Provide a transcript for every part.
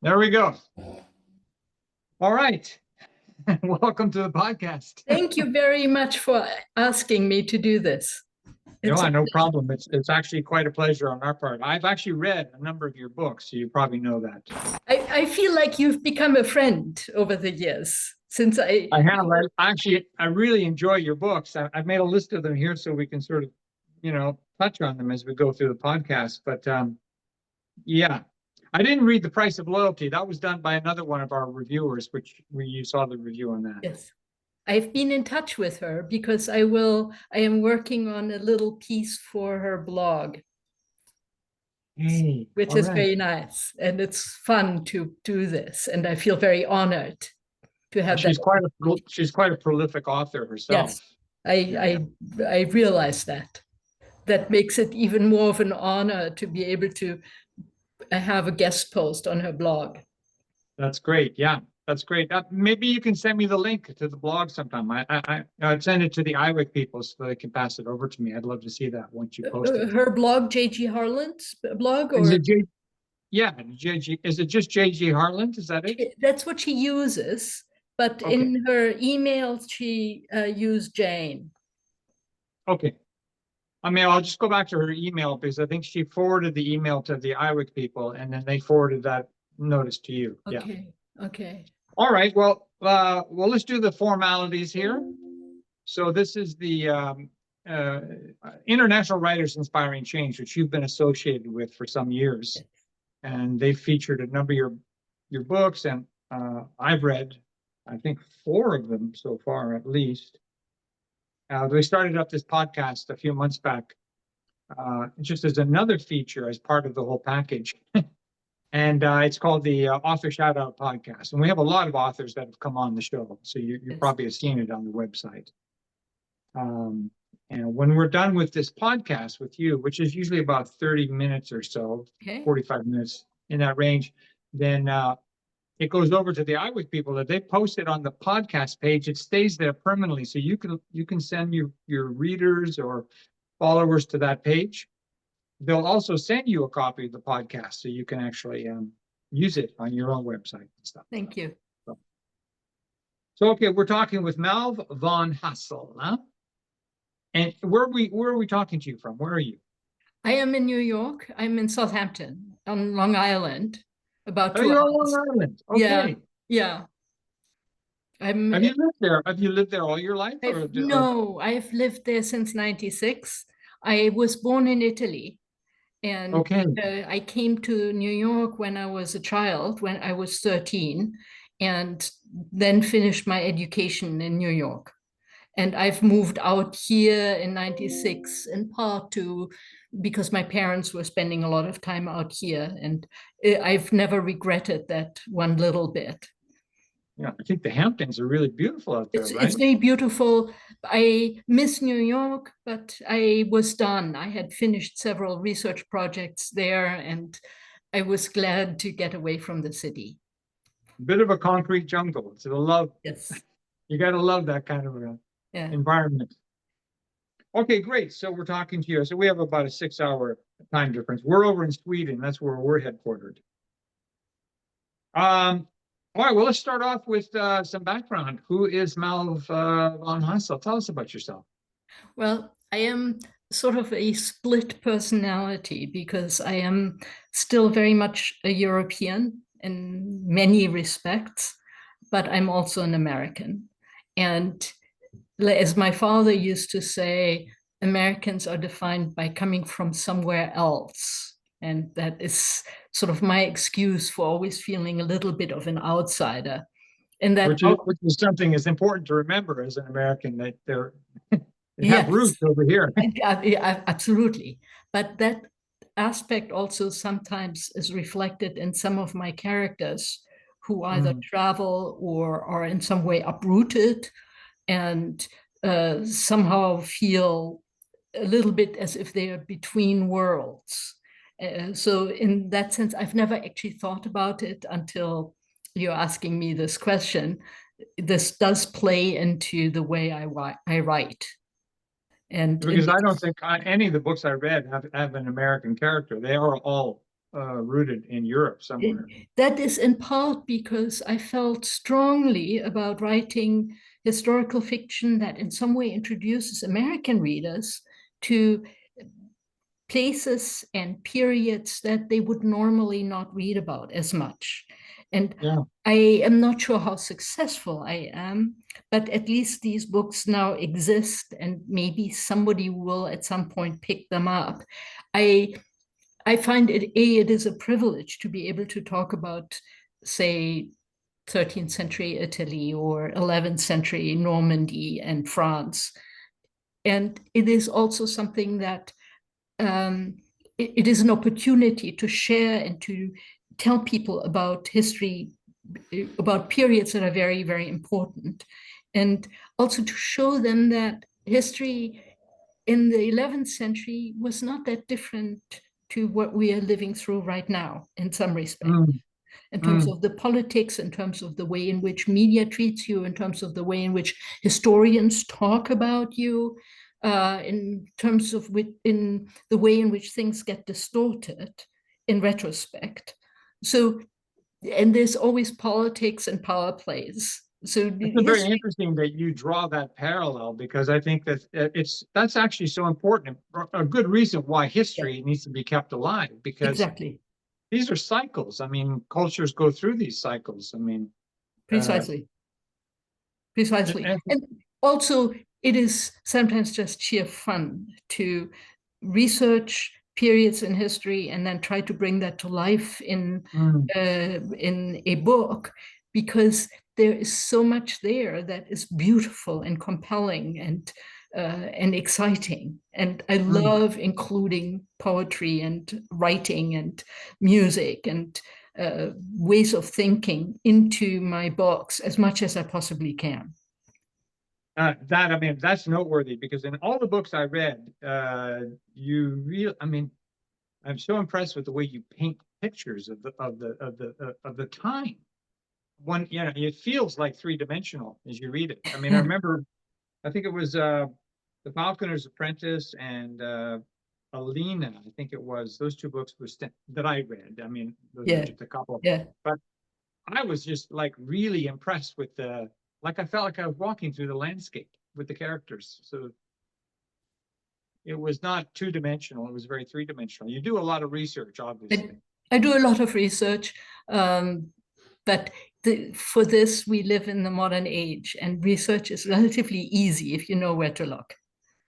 There we go. All right. Welcome to the podcast. Thank you very much for asking me to do this. No problem. It's actually quite a pleasure on our part. I've actually read a number of your books, so you probably know that. I feel like you've become a friend over the years since I have. I really enjoy your books. I've made a list of them here so we can sort of, touch on them as we go through the podcast. But yeah, I didn't read The Price of Loyalty. That was done by another one of our reviewers, you saw the review on that. Yes. I've been in touch with her because I am working on a little piece for her blog. Hey, which is very nice. And it's fun to do this. And I feel very honored to have she's quite a prolific author herself. Yes, I realize that. That makes it even more of an honor to be able to have a guest post on her blog. That's great. Yeah, that's great. Maybe you can send me the link to the blog sometime. I'd send it to the IWIC people so they can pass it over to me. I'd love to see that once you post it. Her blog, J.G. Harlan's blog? Or? Is it just J.G. Harlan? Is that it? That's what she uses. But okay. In her emails, she used Jane. Okay. I mean, I'll just go back to her email because I think she forwarded the email to the IWIC people and then they forwarded that notice to you. Okay. Yeah. Okay. All right. Well, let's do the formalities here. So this is the International Writers Inspiring Change, which you've been associated with for some years. And they've featured a number of your books, and I've read, I think, 4 of them so far, at least. We started up this podcast a few months back, just as another feature as part of the whole package. And it's called the Author Shout Out Podcast. And we have a lot of authors that have come on the show. So you probably have seen it on the website. And when we're done with this podcast with you, which is usually about 30 minutes or so, okay. 45 minutes in that range, then it goes over to the IWIC people that they post it on the podcast page. It stays there permanently. So you can send your readers or followers to that page. They'll also send you a copy of the podcast so you can actually use it on your own website and stuff. Thank you. So okay, we're talking with Malve von Hassell, huh? And where are we talking to you from? Where are you? I am in New York. I'm in Southampton on Long Island. About 2 hours. You're on Long Island. Okay. Yeah. Have you lived there? Have you lived there all your life? No, I've lived there since '96. I was born in Italy. And okay. I came to New York when I was a child, when I was 13, and then finished my education in New York. And I've moved out here in '96 in part because my parents were spending a lot of time out here. And I've never regretted that one little bit. Yeah, I think the Hamptons are really beautiful out there, right? It's very beautiful. I miss New York, but I was done. I had finished several research projects there, and I was glad to get away from the city. A bit of a concrete jungle. It's a love. Yes. You got to love that kind of environment. Okay, great. So we're talking to you. So we have about a 6-hour time difference. We're over in Sweden. That's where we're headquartered. All right, well, let's start off with some background. Who is Malve von Hassell? Tell us about yourself. Well, I am sort of a split personality because I am still very much a European in many respects, but I'm also an American. And as my father used to say, Americans are defined by coming from somewhere else. And that is sort of my excuse for always feeling a little bit of an outsider. And that which is something that's important to remember as an American, that they have roots over here. Yeah, absolutely. But that aspect also sometimes is reflected in some of my characters who either travel or are in some way uprooted and somehow feel a little bit as if they are between worlds. So in that sense, I've never actually thought about it until you're asking me this question. This does play into the way I write. And because I don't think any of the books I read have an American character. They are all rooted in Europe somewhere. That is in part because I felt strongly about writing historical fiction that in some way introduces American readers to places and periods that they would normally not read about as much. And Yeah. I am not sure how successful I am, but at least these books now exist and maybe somebody will at some point pick them up. I find it is a privilege to be able to talk about, say, 13th century Italy or 11th century Normandy and France. And it is also something that it is an opportunity to share and to tell people about history, about periods that are very, very important. And also to show them that history in the 11th century was not that different to what we are living through right now in some respect, in terms of the politics, in terms of the way in which media treats you, in terms of the way in which historians talk about you, in terms of in the way in which things get distorted in retrospect. So, and there's always politics and power plays. So It's very interesting that you draw that parallel, because I think that that's actually so important. A good reason why history needs to be kept alive, because exactly, these are cycles. I mean, cultures go through these cycles. I mean, precisely. And also, it is sometimes just sheer fun to research periods in history and then try to bring that to life in a book, because there is so much there that is beautiful and compelling and exciting. And I love including poetry and writing and music and ways of thinking into my books as much as I possibly can. I mean, that's noteworthy, because in all the books I read, I mean, I'm so impressed with the way you paint pictures of the time. It feels like three-dimensional as you read it. I mean, I remember, I think it was The Falconer's Apprentice and Alina, I think it was. Those two books were that I read. I mean, those are just a couple. But I was just like really impressed with like I felt like I was walking through the landscape with the characters. So it was not two-dimensional, it was very three-dimensional. You do a lot of research, obviously. I do a lot of research, but for this, we live in the modern age, and research is relatively easy if you know where to look.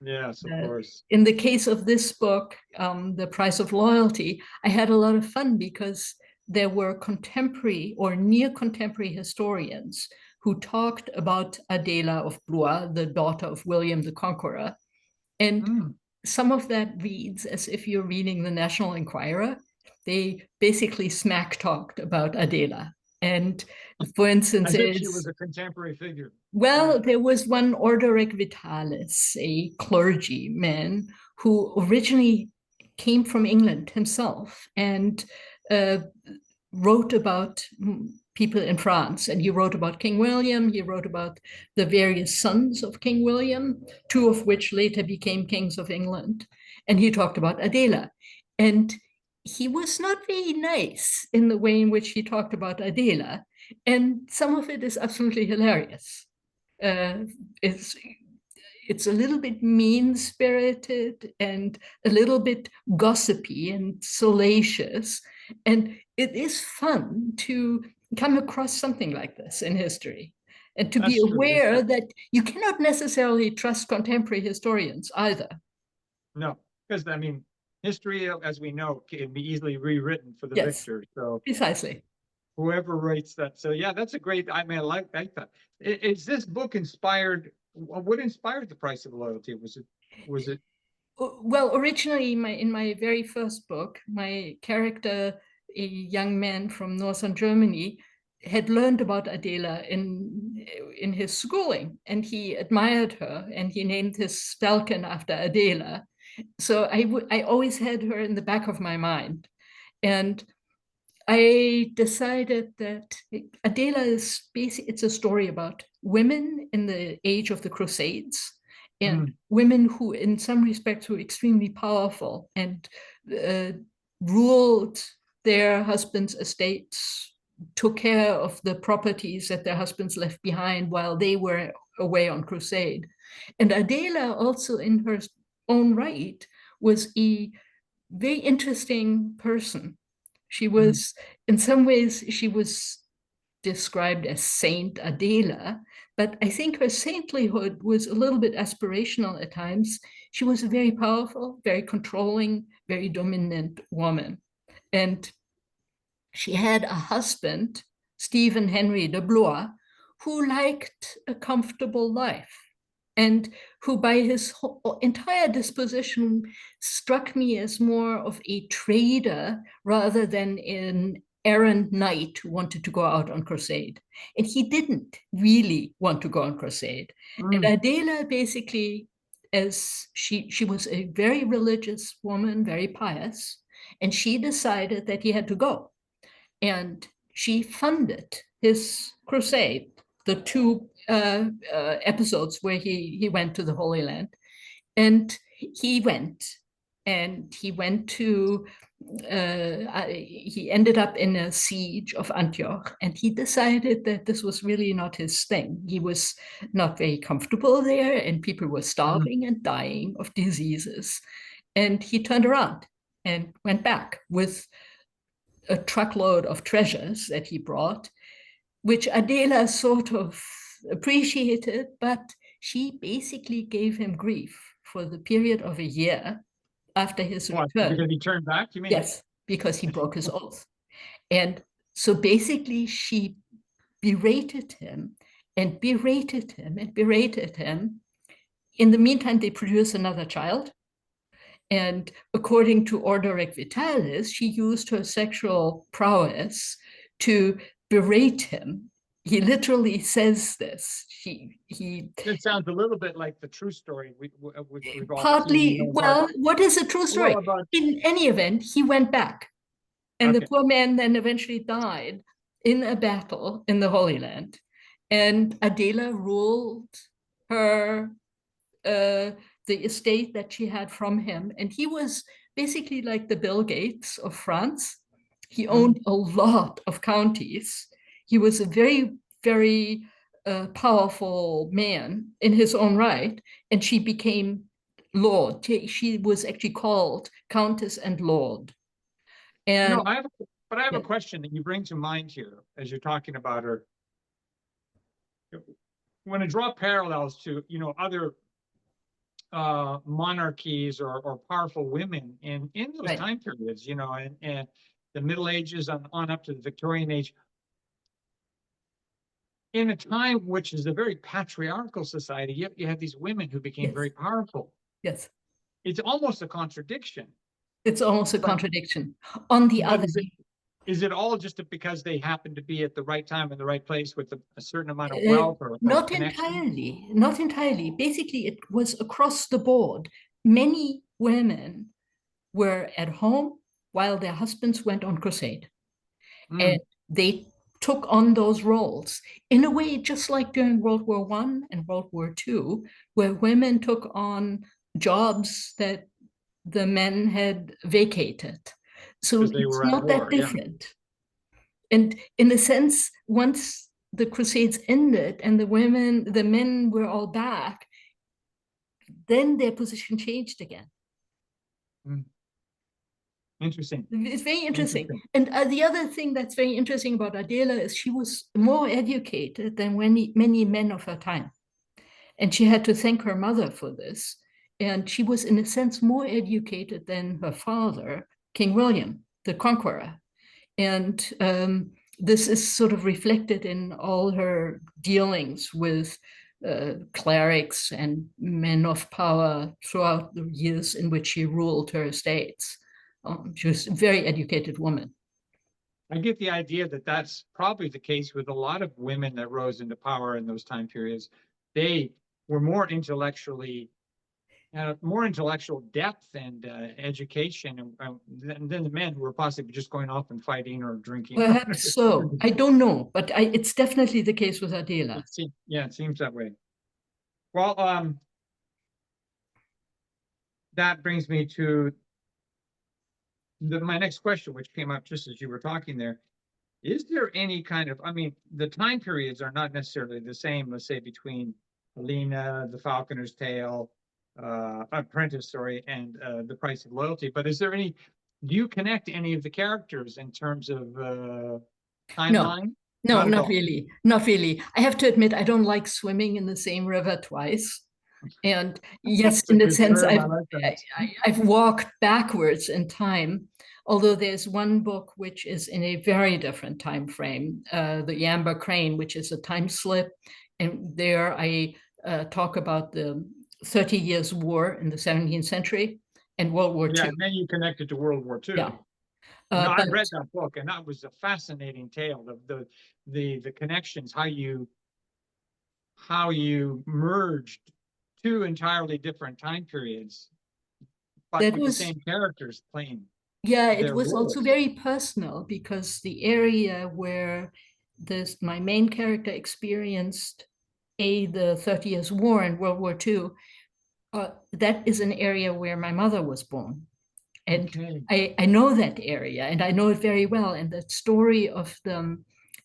Yes, of course. In the case of this book, The Price of Loyalty, I had a lot of fun because there were contemporary or near contemporary historians who talked about Adela of Blois, the daughter of William the Conqueror. And some of that reads as if you're reading the National Enquirer. They basically smack talked about Adela. And for instance, as if she was a contemporary figure. Well, there was one Orderic Vitalis, a clergyman who originally came from England himself and wrote about people in France. And he wrote about King William, he wrote about the various sons of King William, two of which later became kings of England. And he talked about Adela. And he was not very nice in the way in which he talked about Adela. And some of it is absolutely hilarious. It's a little bit mean-spirited and a little bit gossipy and salacious. And it is fun to come across something like this in history and to be aware that you cannot necessarily trust contemporary historians either. No, because I mean, history, as we know, can be easily rewritten for the victor. So precisely. Whoever writes that. So yeah, that's a great, I mean, I like that. Is this book inspired? What inspired The Price of Loyalty? Was it? Well, originally in my very first book, my character, a young man from northern Germany, had learned about Adela in his schooling, and he admired her, and he named his falcon after Adela. So I always had her in the back of my mind. And I decided that Adela is basically, it's a story about women in the age of the Crusades and women who in some respects were extremely powerful and ruled their husbands' estates, took care of the properties that their husbands left behind while they were away on crusade. And Adela, also in her own right, was a very interesting person. She was, in some ways, she was described as Saint Adela, but I think her saintlyhood was a little bit aspirational at times. She was a very powerful, very controlling, very dominant woman. And she had a husband, Stephen Henry de Blois, who liked a comfortable life and who by his entire disposition struck me as more of a trader rather than an errant knight who wanted to go out on crusade. And he didn't really want to go on crusade. And Adela basically, as she was a very religious woman, very pious, and she decided that he had to go. And she funded his crusade, the two episodes where he went to the Holy Land. And he went, and he went to, he ended up in a siege of Antioch, and he decided that this was really not his thing. He was not very comfortable there, and people were starving and dying of diseases. And he turned around and went back with a truckload of treasures that he brought, which Adela sort of appreciated, but she basically gave him grief for the period of a year after his return. Because he turned back, you mean? Yes, because he broke his oath. And so basically she berated him and berated him and berated him. In the meantime, they produced another child. And according to Orderic Vitalis, she used her sexual prowess to berate him. He literally says this. It sounds a little bit like the true story we've all partly seen. Well, what is a true story? In any event, he went back, and the poor man then eventually died in a battle in the Holy Land, and Adela ruled her the estate that she had from him. And he was basically like the Bill Gates of France. He owned a lot of counties. He was a very, very powerful man in his own right. And she became Lord. She was actually called Countess and Lord. And I have a question that you bring to mind here as you're talking about her. When I draw parallels to, other monarchies or powerful women in those time periods, and the Middle Ages on up to the Victorian age, in a time which is a very patriarchal society, yet you have these women who became very powerful. Yes. It's almost a contradiction. It's almost a contradiction. On the other hand, is it all just because they happen to be at the right time in the right place with a certain amount of wealth or not connection? Not entirely. Basically, it was across the board. Many women were at home while their husbands went on crusade. And they took on those roles in a way just like during World War I and World War II, where women took on jobs that the men had vacated. So it's not that different. And in a sense, once the Crusades ended and the men were all back, then their position changed again. Interesting. It's very interesting. And the other thing that's very interesting about Adela is she was more educated than many men of her time. And she had to thank her mother for this. And she was, in a sense, more educated than her father, King William, the Conqueror. And this is sort of reflected in all her dealings with clerics and men of power throughout the years in which she ruled her estates. She was a very educated woman. I get the idea that that's probably the case with a lot of women that rose into power in those time periods. They were more intellectually, more intellectual depth and education than the men who were possibly just going off and fighting or drinking. Perhaps so. I don't know, but it's definitely the case with Adela. It seems that way. Well, that brings me to my next question, which came up just as you were talking there, is there any kind of, I mean, the time periods are not necessarily the same, let's say between Alina, The Falconer's Tale, Apprentice, sorry, and The Price of Loyalty, but is there any, do you connect any of the characters in terms of No, timeline? no, Not at not all. really. Not really. I have to admit, I don't like swimming in the same river twice. And yes, That's a in a good sense, term. I like that. I've walked backwards in time. Although there's one book which is in a very different time frame, The Amber Crane, which is a time slip, and there I talk about the 30 Years' War in the 17th century and World War Yeah, II. and then you connected to World War II. Yeah, No, I but read that book, and that was a fascinating tale. The connections, how you merged two entirely different time periods, but that with the was, same characters playing yeah, it their was also roles. very personal because the area where my main character experienced the 30 Years' War and World War II, that is an area where my mother was born. And Okay. I know that area and I know it very well. And the story of the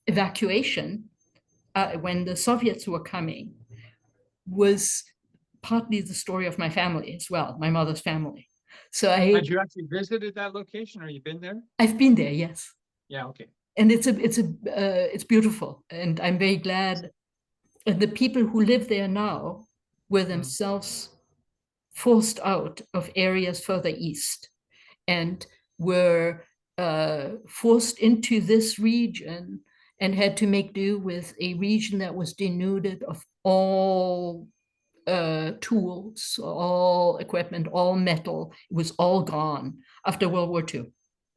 evacuation when the Soviets were coming was partly the story of my family as well, my mother's family. So Had you actually visited that location, or you been there? I've been there, yes. Yeah, okay. And it's beautiful. And I'm very glad. And the people who live there now were Mm. themselves forced out of areas further east and were forced into this region and had to make do with a region that was denuded of all tools, all equipment, all metal. It was all gone after World War II.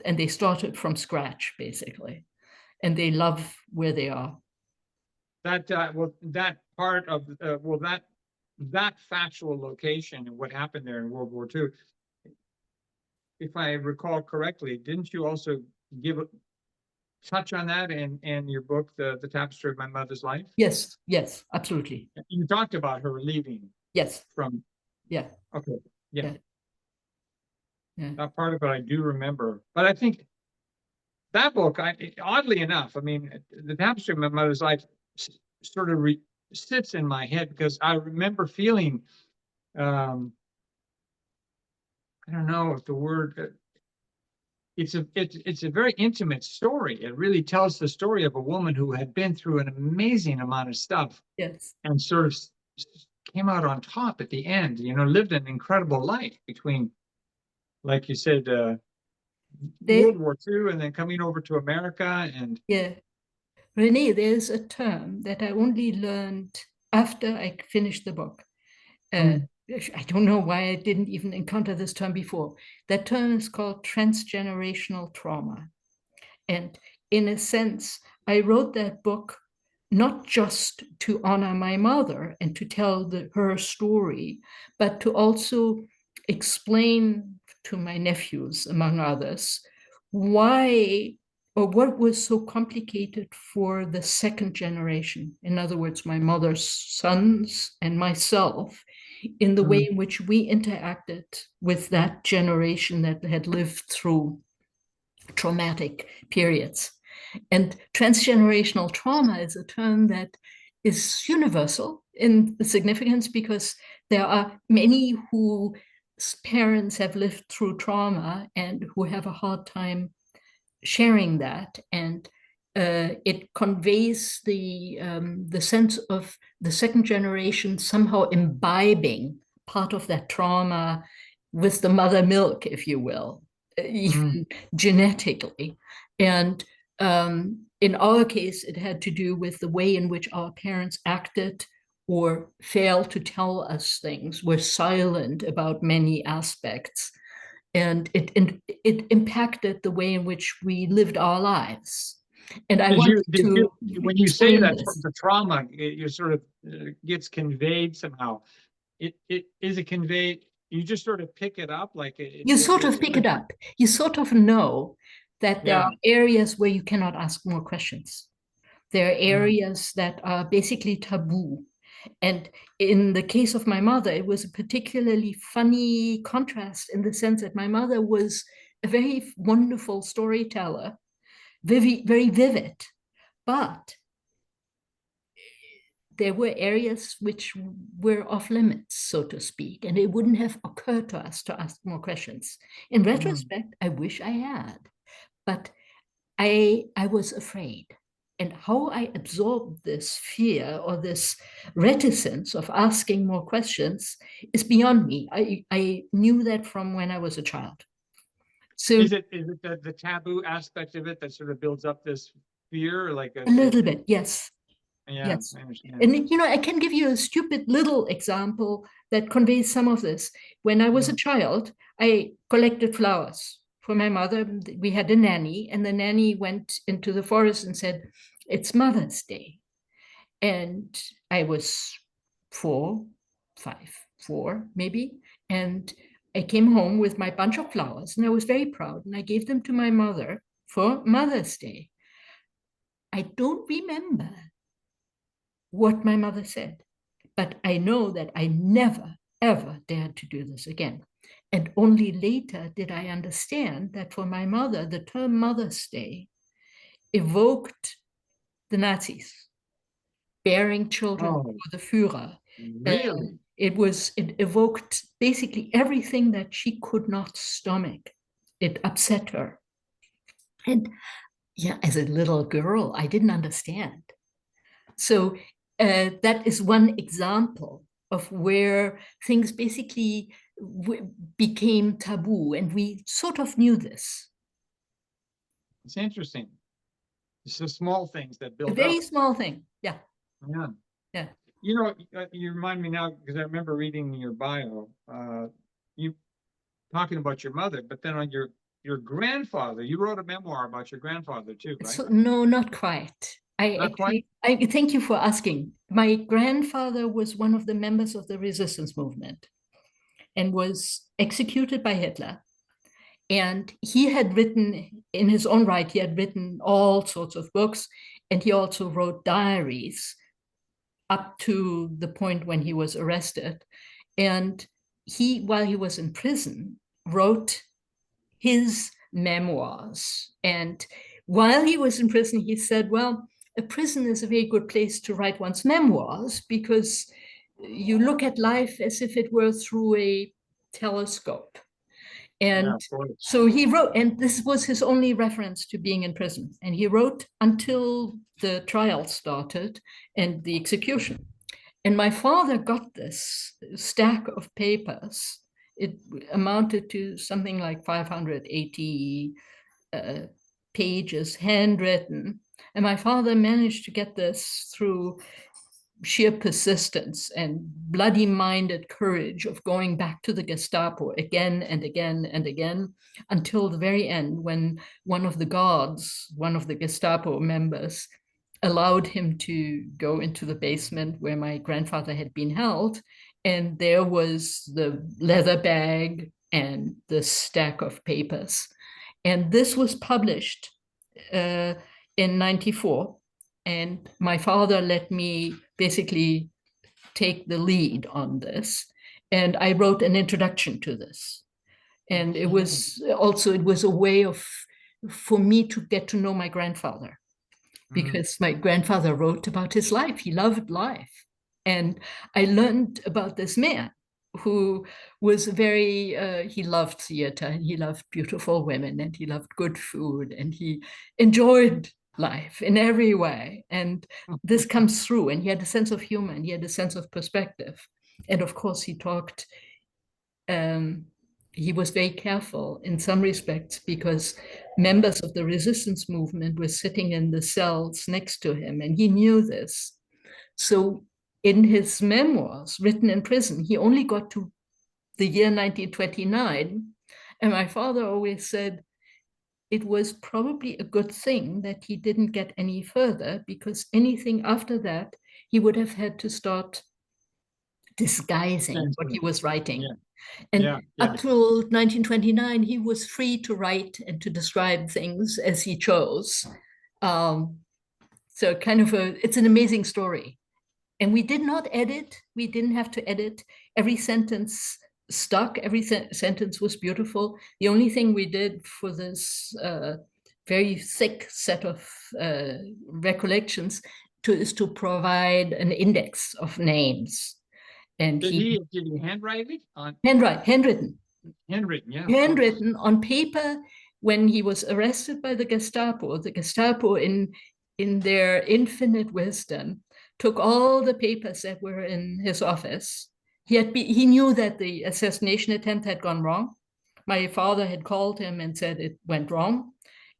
And they started from scratch, basically. And they love where they are. That well, that part of well, that factual location and what happened there in World War II, if I recall correctly, didn't you also give a touch on that in your book, the Tapestry of My Mother's Life? Yes, yes, absolutely. You talked about her leaving Yes, from. yeah, Okay, yeah, yeah, yeah. that part of it I do remember, but I think that book, oddly enough, I mean, the Tapestry of My Mother's Life sort of sits in my head because I remember feeling, I don't know if the word, it's a very intimate story. It really tells the story of a woman who had been through an amazing amount of stuff Yes. and sort of came out on top at the end. You know, lived an incredible life between, like you said, They, World War II and then coming over to America and. yeah. Renee, there's a term that I only learned after I finished the book. Uh, Mm. I don't know why I didn't even encounter this term before. That term is called transgenerational trauma. And in a sense, I wrote that book not just to honor my mother and to tell her story, but to also explain to my nephews, among others, why or what was so complicated for the second generation. In other words, my mother's sons and myself, in the way Mm. in which we interacted with that generation that had lived through traumatic periods. And transgenerational trauma is a term that is universal in significance because there are many whose parents have lived through trauma and who have a hard time sharing that. And it conveys the sense of the second generation somehow imbibing part of that trauma with the mother milk, if you will, Mm. even genetically. And in our case, it had to do with the way in which our parents acted or failed to tell us things, were silent about many aspects. And it impacted the way in which we lived our lives. And I wanted Did you, to when you say explain that this. the trauma, you sort of gets conveyed somehow. It is it conveyed, you just sort of pick it up like You sort it's of pick it up. You sort of know that there yeah. are areas where you cannot ask more questions. There are Mm. areas that are basically taboo. And in the case of my mother, it was a particularly funny contrast in the sense that my mother was a very wonderful storyteller, very, very vivid, but there were areas which were off limits, so to speak, and it wouldn't have occurred to us to ask more questions. In retrospect, I wish I had, but I was afraid. And how I absorbed this fear or this reticence of asking more questions is beyond me. I knew that from when I was a child. So Is it the taboo aspect of it that sort of builds up this fear, like a little bit, yes. Yeah, Yes. I understand. And, you know, I can give you a stupid little example that conveys some of this. When I was a child, I collected flowers for my mother. We had a nanny, and the nanny went into the forest and said, "It's Mother's Day." And I was 4, 5, 4 maybe. And I came home with my bunch of flowers, and I was very proud. And I gave them to my mother for Mother's Day. I don't remember what my mother said, but I know that I never, ever dared to do this again. And only later did I understand that for my mother, the term Mother's Day evoked the Nazis bearing children for the Führer. Really? It evoked basically everything that she could not stomach. It upset her. And yeah, as a little girl, I didn't understand. So that is one example of where things basically became taboo, and we sort of knew this. It's interesting. It's the small things that build A very up. small thing. Yeah. Yeah. Yeah. You know, you remind me now, because I remember reading your bio, you talking about your mother, but then on your grandfather, you wrote a memoir about your grandfather too, right? So, no, not quite. Not quite? I thank you for asking. My grandfather was one of the members of the resistance movement and was executed by Hitler. And he had written, in his own right, he had written all sorts of books, and he also wrote diaries up to the point when he was arrested. And he, while he was in prison, wrote his memoirs. And while he was in prison, he said, well, a prison is a very good place to write one's memoirs because you look at life as if it were through a telescope. And so he wrote, and this was his only reference to being in prison. And he wrote until the trial started and the execution. And my father got this stack of papers. It amounted to something like 580 pages, handwritten. And my father managed to get this through sheer persistence and bloody-minded courage of going back to the Gestapo again and again and again until the very end, when one of the guards, one of the Gestapo members, allowed him to go into the basement where my grandfather had been held. And there was the leather bag and the stack of papers. And this was published in 94. And my father let me basically take the lead on this. And I wrote an introduction to this. And it was also, it was a way for me to get to know my grandfather, because my grandfather wrote about his life. He loved life. And I learned about this man who was very, he loved theater, and he loved beautiful women, and he loved good food, and he enjoyed life in every way. And this comes through, and he had a sense of humor, and he had a sense of perspective. And of course, he talked, he was very careful in some respects because members of the resistance movement were sitting in the cells next to him, and he knew this. So in his memoirs written in prison, he only got to the year 1929. And my father always said it was probably a good thing that he didn't get any further, because anything after that, he would have had to start disguising what he was writing. Yeah. And up till 1929, he was free to write and to describe things as he chose. So kind of it's an amazing story. And we did not edit. We didn't have to edit. Every sentence stuck. Every sentence was beautiful. The only thing we did for this very thick set of recollections is to provide an index of names. And Did he handwrite it on handwritten? Handwritten, yeah. Handwritten on paper. When he was arrested by the Gestapo in their infinite wisdom, took all the papers that were in his office. He knew that the assassination attempt had gone wrong. My father had called him and said it went wrong.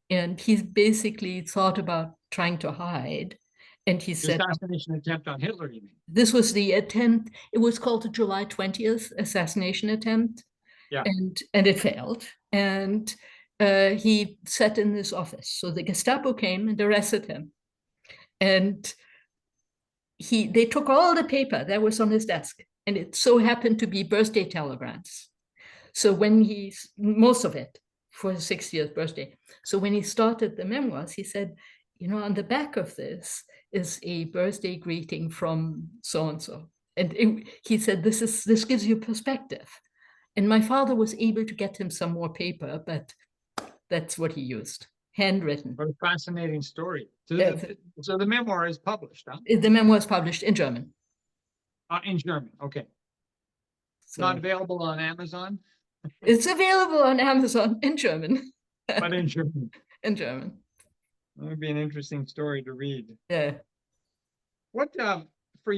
And he basically thought about trying to hide. And he said, assassination attempt on Hitler, you mean? This was the attempt. It was called the July 20th assassination attempt. Yeah. And it failed. And he sat in this office. So the Gestapo came and arrested him. And they took all the paper that was on his desk. And it so happened to be birthday telegrams. So when most of it for his 60th birthday. So when he started the memoirs, he said, on the back of this is a birthday greeting from so-and-so. And he said, this gives you perspective. And my father was able to get him some more paper, but that's what he used, handwritten. What a fascinating story. So the memoir is published, huh? The memoir is published in German. In German, okay. So, not available on Amazon? It's available on Amazon in German. But in German. In German. That would be an interesting story to read. Yeah. What for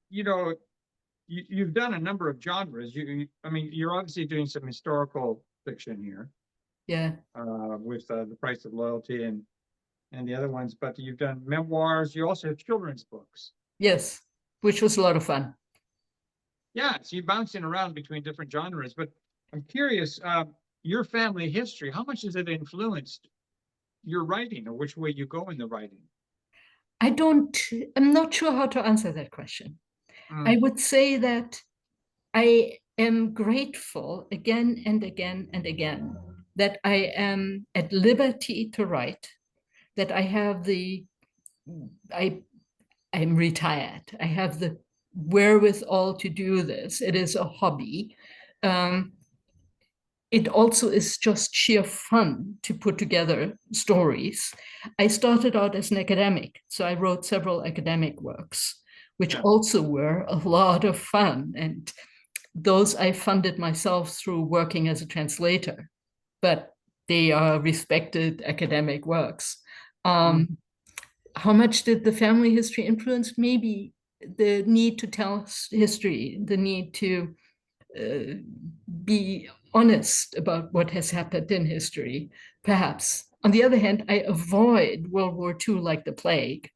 you've done a number of genres. I mean, you're obviously doing some historical fiction here. Yeah. With The Price of Loyalty and the other ones, but you've done memoirs. You also have children's books. Yes, which was a lot of fun. Yeah, so you're bouncing around between different genres, but I'm curious, your family history, how much has it influenced your writing or which way you go in the writing? I'm not sure how to answer that question. I would say that I am grateful again and again and again that I am at liberty to write, that I'm retired. I have the wherewithal to do this. It is a hobby. It also is just sheer fun to put together stories. I started out as an academic, so I wrote several academic works, which also were a lot of fun. And those I funded myself through working as a translator, but they are respected academic works. How much did the family history influence? Maybe the need to tell history, the need to be honest about what has happened in history, perhaps. On the other hand, I avoid World War II like the plague.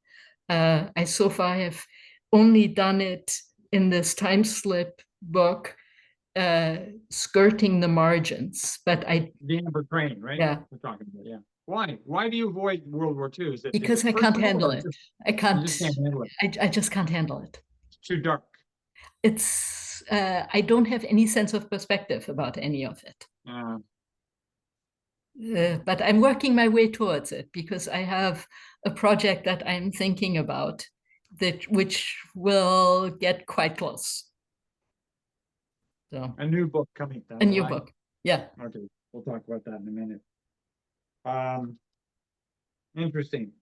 I so far have only done it in this time slip book, skirting the margins, but the Amber Crane, right? Yeah, we're talking about, yeah. Why do you avoid World War II? Because I can't handle it. I can't handle it. I just can't handle it. It's too dark. It's I don't have any sense of perspective about any of it. But I'm working my way towards it because I have a project that I'm thinking about which will get quite close. So a new book coming down. A new book. Yeah. Okay, we'll talk about that in a minute. Interesting.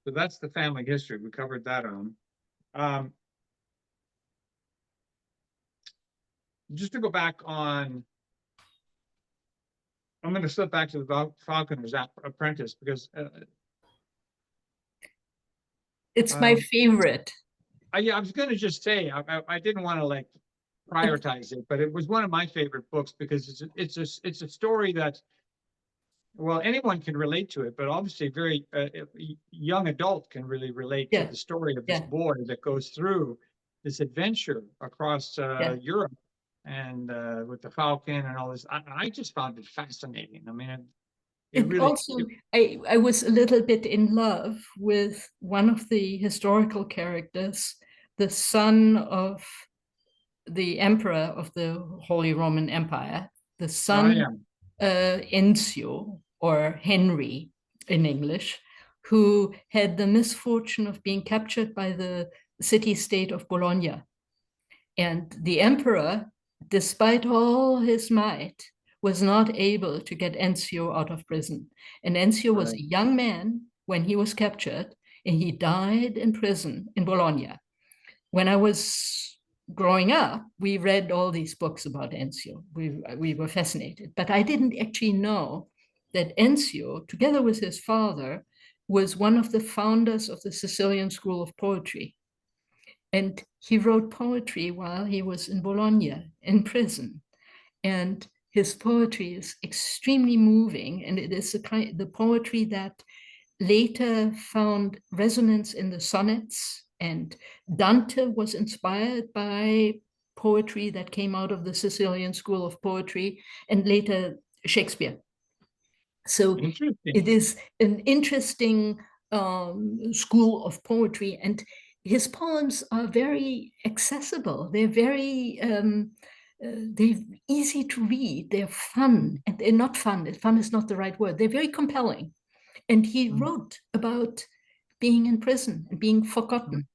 So that's the family history. We covered that on. Just to go back on, I'm going to slip back to the Falconer's Apprentice because it's my favorite. I was going to just say I didn't want to like prioritize it, but it was one of my favorite books because it's a story that, well, anyone can relate to it, but obviously very young adult can really relate to the story of this boy that goes through this adventure across Europe and with the Falcon and all this. I just found it fascinating. I mean, I was a little bit in love with one of the historical characters, the son of the emperor of the Holy Roman Empire, the son Enzio, or Henry in English, who had the misfortune of being captured by the city-state of Bologna. And the emperor, despite all his might, was not able to get Enzio out of prison. And Enzio was a young man when he was captured, and he died in prison in Bologna. When I was growing up, we read all these books about Enzio. We were fascinated, but I didn't actually know that Enzio, together with his father, was one of the founders of the Sicilian School of Poetry. And he wrote poetry while he was in Bologna, in prison. And his poetry is extremely moving, and it is the poetry that later found resonance in the sonnets. And Dante was inspired by poetry that came out of the Sicilian School of Poetry, and later Shakespeare. So it is an interesting school of poetry, and his poems are very accessible. They're easy to read. They're fun, and they're not fun. Fun is not the right word. They're very compelling. And he wrote about being in prison and being forgotten,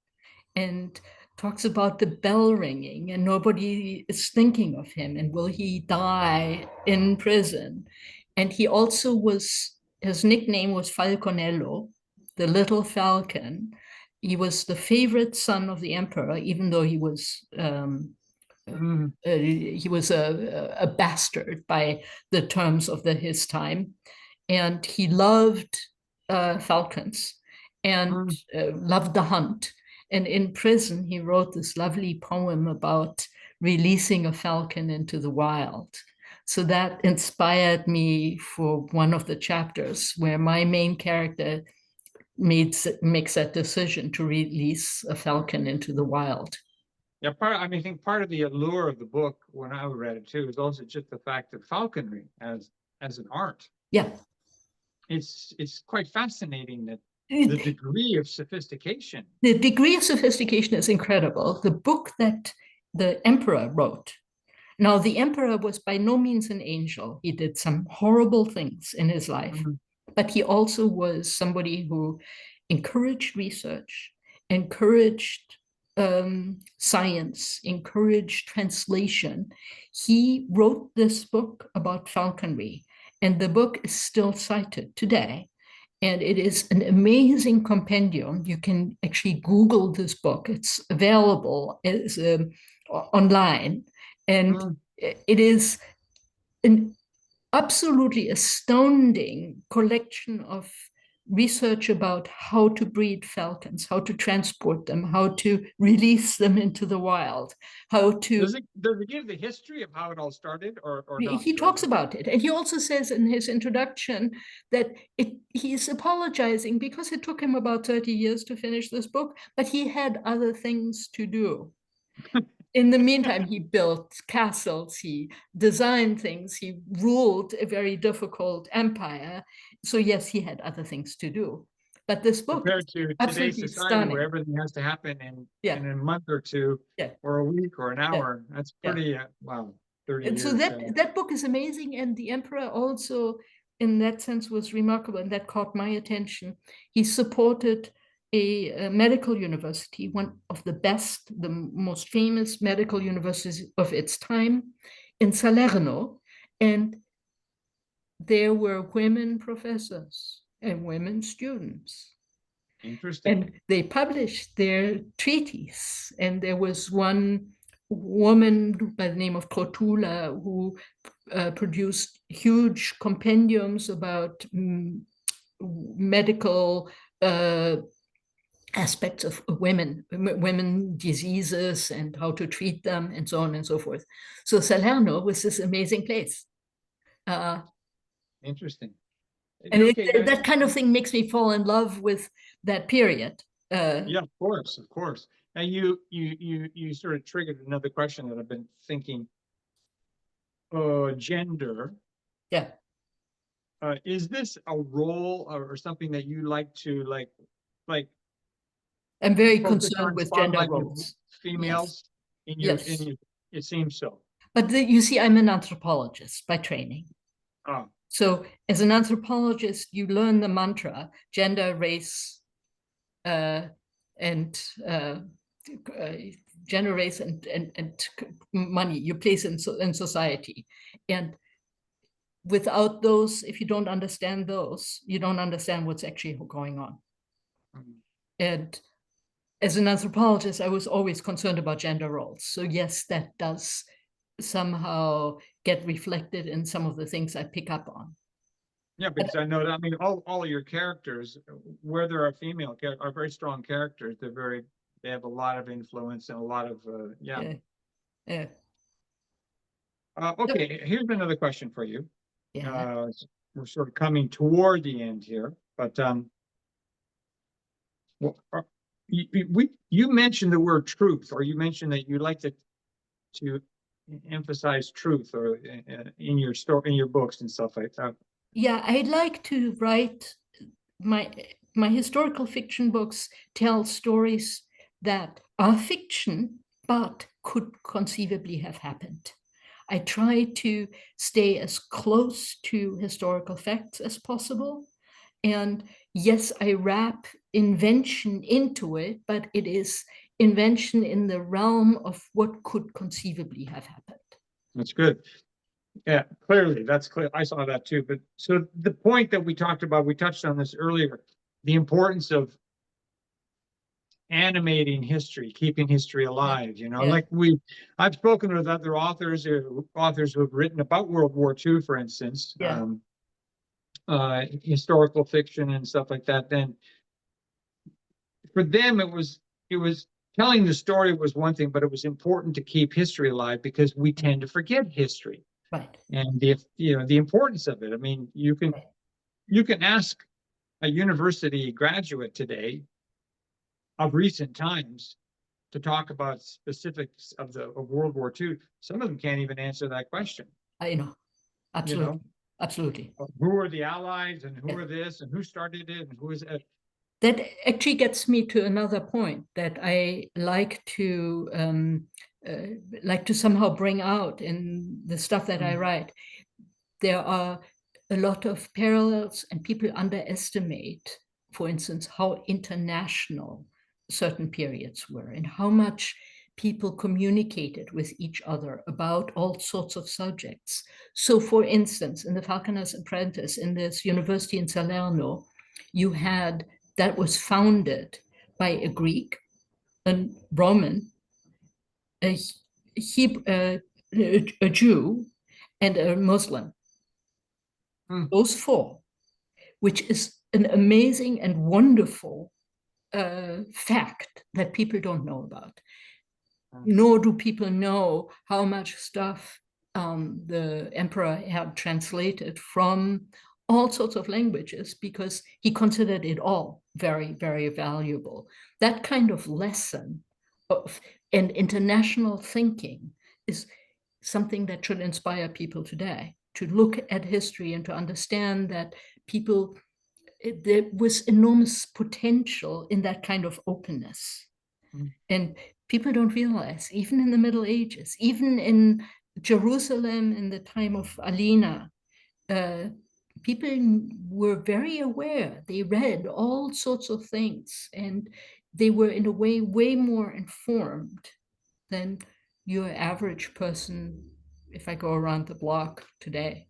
and talks about the bell ringing and nobody is thinking of him, and will he die in prison? And he also his nickname was Falconello, the little falcon. He was the favorite son of the emperor, even though he was a bastard by the terms of his time. And he loved falcons and loved the hunt. And in prison, he wrote this lovely poem about releasing a falcon into the wild. So that inspired me for one of the chapters where my main character makes that decision to release a falcon into the wild. Yeah, I think part of the allure of the book when I read it too is also just the fact of falconry as an art. Yeah. It's quite fascinating that the degree of sophistication. The degree of sophistication is incredible. The book that the emperor wrote. Now, the emperor was by no means an angel. He did some horrible things in his life, but he also was somebody who encouraged research, encouraged science, encouraged translation. He wrote this book about falconry, and the book is still cited today. And it is an amazing compendium. You can actually Google this book. It's available as online. And it is an absolutely astounding collection of research about how to breed falcons, how to transport them, how to release them into the wild, how to... Does it give the history of how it all started or not? He talks about it. And he also says in his introduction that he's apologizing because it took him about 30 years to finish this book, but he had other things to do. In the meantime, he built castles, he designed things, he ruled a very difficult empire. So yes, he had other things to do. But this book compared to today's society stunning. Where everything has to happen in a month or two or a week or an hour. That's pretty, wow, 30 and years. So that book is amazing. And the emperor also, in that sense, was remarkable, and that caught my attention. He supported a medical university, one of the best, the most famous medical universities of its time, in Salerno. And there were women professors and women students. Interesting. And they published their treatise. And there was one woman by the name of Trotula who produced huge compendiums about medical aspects of women diseases and how to treat them and so on and so forth. So Salerno was this amazing place. Interesting. And that kind of thing makes me fall in love with that period. Yeah, of course. And you sort of triggered another question that I've been thinking. Gender. Yeah. Is this a role or something that you like to like? I'm very concerned with gender roles. Females in your, it seems so. But you see, I'm an anthropologist by training. Oh. So as an anthropologist, you learn the mantra, gender, race, and gender, race, and money, your place in society. And without those, if you don't understand those, you don't understand what's actually going on. And as an anthropologist, I was always concerned about gender roles. So yes, that does somehow get reflected in some of the things I pick up on. Yeah, because I know that, I mean, all of your characters, where there are female characters, are very strong characters. They have a lot of influence and a lot of, yeah. Yeah. Okay, here's another question for you. Yeah. We're sort of coming toward the end here, but well, you mentioned the word truth, or you mentioned that you like to emphasize truth, or in your story, in your books and stuff like that. Yeah, I like to write my historical fiction books tell stories that are fiction, but could conceivably have happened. I try to stay as close to historical facts as possible. And yes, I wrap invention into it, but it is invention in the realm of what could conceivably have happened. That's good. Yeah, clearly, that's clear. I saw that too. But so the point that we talked about, we touched on this earlier, the importance of animating history, keeping history alive. You know, Yeah. like I've spoken with other authors who have written about World War II, for instance, Yeah. Historical fiction and stuff like that. Then for them, it was telling the story was one thing, but it was important to keep history alive because we tend to forget history. Right. And the importance of it. I mean, you can ask a university graduate today of recent times to talk about specifics of World War II. Some of them can't even answer that question. I know. Absolutely. Absolutely. Who are the Allies, and who are this, and who started it, and who is it? That actually gets me to another point that I like to somehow bring out in the stuff that I write. There are a lot of parallels, and people underestimate, for instance, how international certain periods were and how much people communicated with each other about all sorts of subjects. So, for instance, in the Falconer's Apprentice, in this university in Salerno, you had that was founded by a Greek, a Roman, a Jew, and a Muslim. Those four, which is an amazing and wonderful fact that people don't know about. Nor do people know how much stuff the emperor had translated from all sorts of languages, because he considered it all very, very valuable. That kind of lesson of and international thinking is something that should inspire people today to look at history and to understand that there was enormous potential in that kind of openness. And people don't realize, even in the Middle Ages, even in Jerusalem in the time of Alina, people were very aware. They read all sorts of things, and they were in a way more informed than your average person if I go around the block today.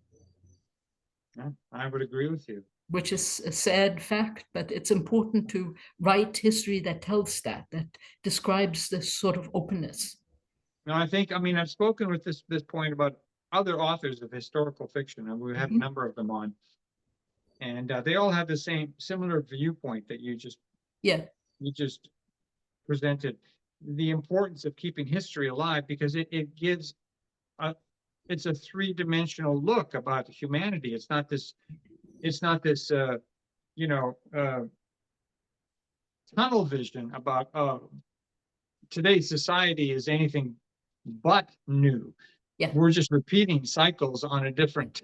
Yeah, I would agree with you. Which is a sad fact, but it's important to write history that tells that describes this sort of openness. No, I mean, I've spoken with this point about other authors of historical fiction, and we have a number of them on, and they all have the similar viewpoint that you just presented. The importance of keeping history alive, because it gives it's a three-dimensional look about humanity. It's not this tunnel vision about today's society is anything but new. Yeah. We're just repeating cycles on a different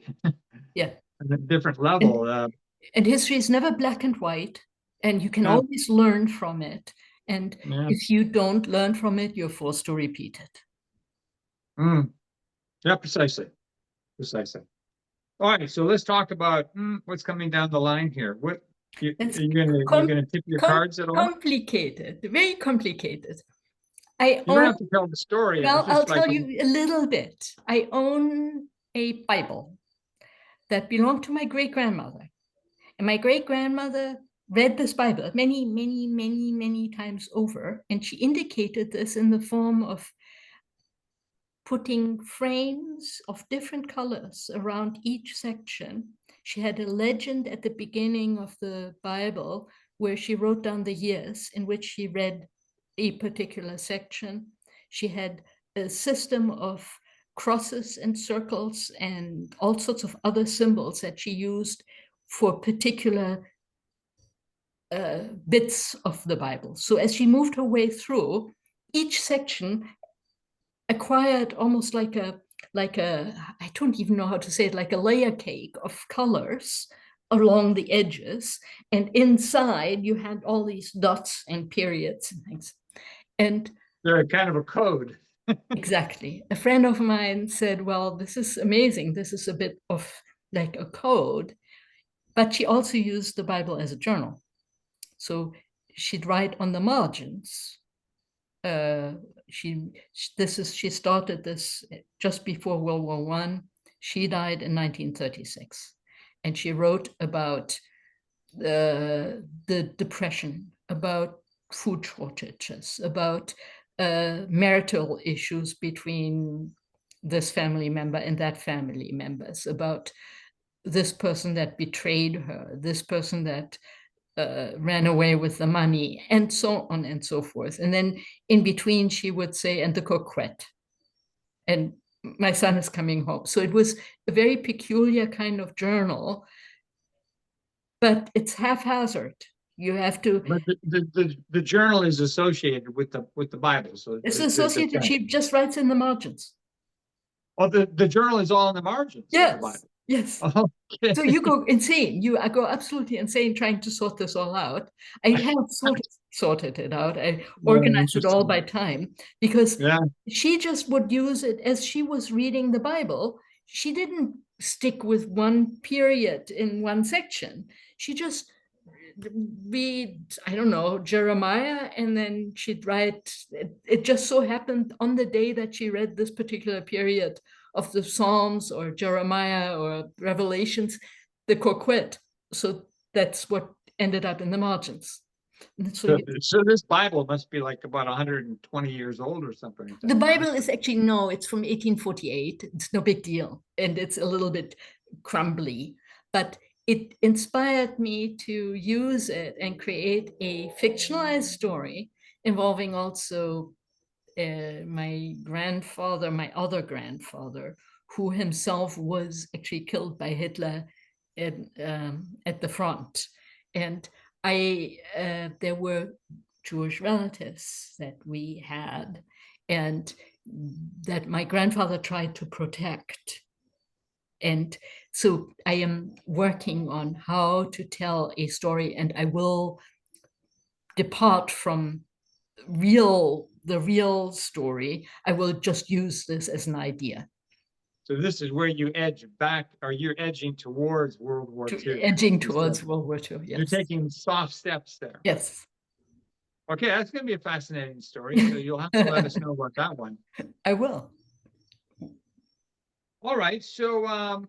level. And history is never black and white, and you can always learn from it. And if you don't learn from it, you're forced to repeat it. Yeah, precisely. All right, so let's talk about what's coming down the line here. What It's you're gonna tip your cards at all? complicated, very complicated. I You don't own, have to tell the story. I was well, I'll just like, tell you a little bit. I own a Bible that belonged to my great-grandmother. And my great-grandmother read this Bible many, many, many, many times over. And she indicated this in the form of putting frames of different colors around each section. She had a legend at the beginning of the Bible where she wrote down the years in which she read a particular section. She had a system of crosses and circles and all sorts of other symbols that she used for particular bits of the Bible. So as she moved her way through, each section acquired almost like a I don't even know how to say it, like a layer cake of colors along the edges, and inside you had all these dots and periods and things. And they're kind of a code. exactly, a friend of mine said, well, this is amazing, this is a bit of like a code. But she also used the Bible as a journal, so she'd write on the margins. She started this just before World War I. She died in 1936, and she wrote about the depression, about food shortages, about marital issues between this family member and that family members, about this person that betrayed her, this person that ran away with the money, and so on and so forth. And then in between, she would say, and the cook quit, and my son is coming home. So it was a very peculiar kind of journal, but it's haphazard. You have to. But the journal is associated with the Bible, so It's associated. She just writes in the margins. Oh, the journal is all in the margins of the Bible. Yes. Okay. So you go insane. I go absolutely insane trying to sort this all out. I have sorted it out. I organized it all by time, because she just would use it as she was reading the Bible. She didn't stick with one period in one section. She just read, I don't know, Jeremiah, and then she'd write. It just so happened on the day that she read this particular period of the Psalms or Jeremiah or Revelations, the cook quit. So that's what ended up in the margins. So this Bible must be like about 120 years old or something. The Bible is actually, no, it's from 1848. It's no big deal. And it's a little bit crumbly, but it inspired me to use it and create a fictionalized story involving also my grandfather, my other grandfather, who himself was actually killed by Hitler at the front. And there were Jewish relatives that we had and that my grandfather tried to protect. And so I am working on how to tell a story, and I will depart from the real story. I will just use this as an idea. So this is where you edge back, or you're edging towards World War II. Edging towards World War II, yes. You're taking soft steps there. Yes. Okay, that's going to be a fascinating story. So you'll have to let us know about that one. I will. All right. So,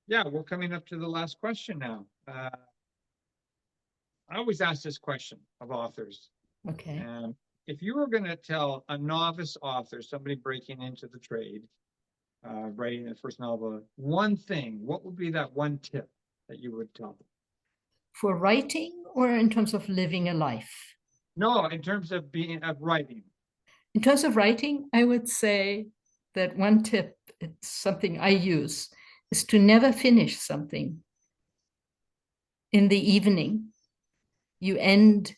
yeah, we're coming up to the last question now. I always ask this question of authors. Okay. If you were going to tell a novice author, somebody breaking into the trade, writing their first novel, one thing, what would be that one tip that you would tell them? For writing, or in terms of living a life? No, in terms of writing. In terms of writing, I would say that one tip, it's something I use, is to never finish something in the evening. You end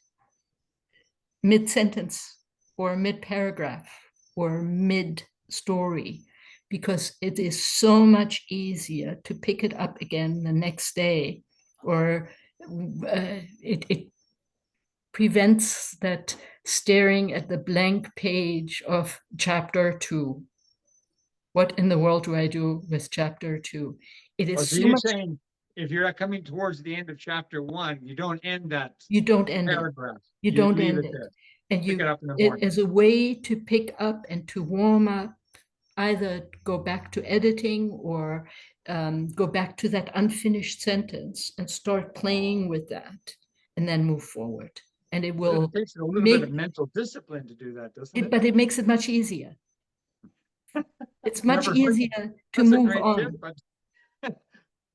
mid-sentence or mid-paragraph or mid-story, because it is so much easier to pick it up again the next day, or it prevents that staring at the blank page of chapter 2. what in the world do I do with chapter 2? It Oh, is so so you're much. saying if you're coming towards the end of chapter 1, you don't end that You don't end it. paragraph. You You don't leave end it it. there. And Pick you, it up in the it morning. is a way to pick up and to warm up, either go back to editing or go back to that unfinished sentence and start playing with that and then move forward. And it will It takes a little bit of make mental discipline to do that, doesn't it, it? but it makes it much easier. It's much Never heard that. easier to That's a move great tip, on. but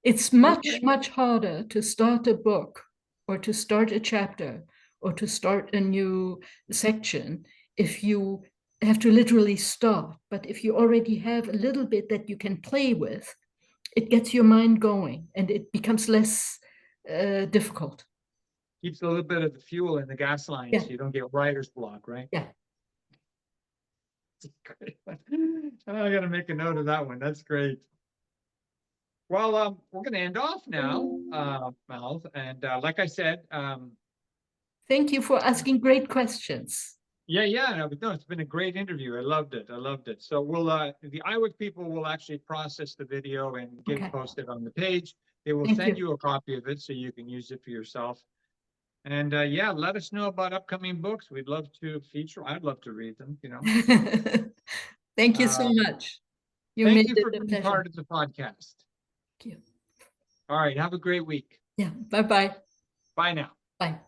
It's much, okay. much harder to start a book or to start a chapter or to start a new section if you have to literally start. But if you already have a little bit that you can play with, it gets your mind going and it becomes less difficult. Keeps a little bit of the fuel in the gas line Yeah. so you don't get writer's block, right? Yeah. I gotta make a note of that one. That's great. Well, we're gonna end off now, Malve, and like I said, Thank you for asking great questions. yeah, no, but no, it's been a great interview. I loved it. I loved it. So we'll the iWick people will actually process the video and get Okay. it posted on the page. They will Thank send you. you a copy of it so you can use it for yourself. And yeah, let us know about upcoming books. We'd love to feature. I'd love to read them, you know. Thank you so much. You Thank made you it for a being pleasure. part of the podcast. Thank you. All right, have a great week. Yeah. Bye-bye. Bye now. Bye.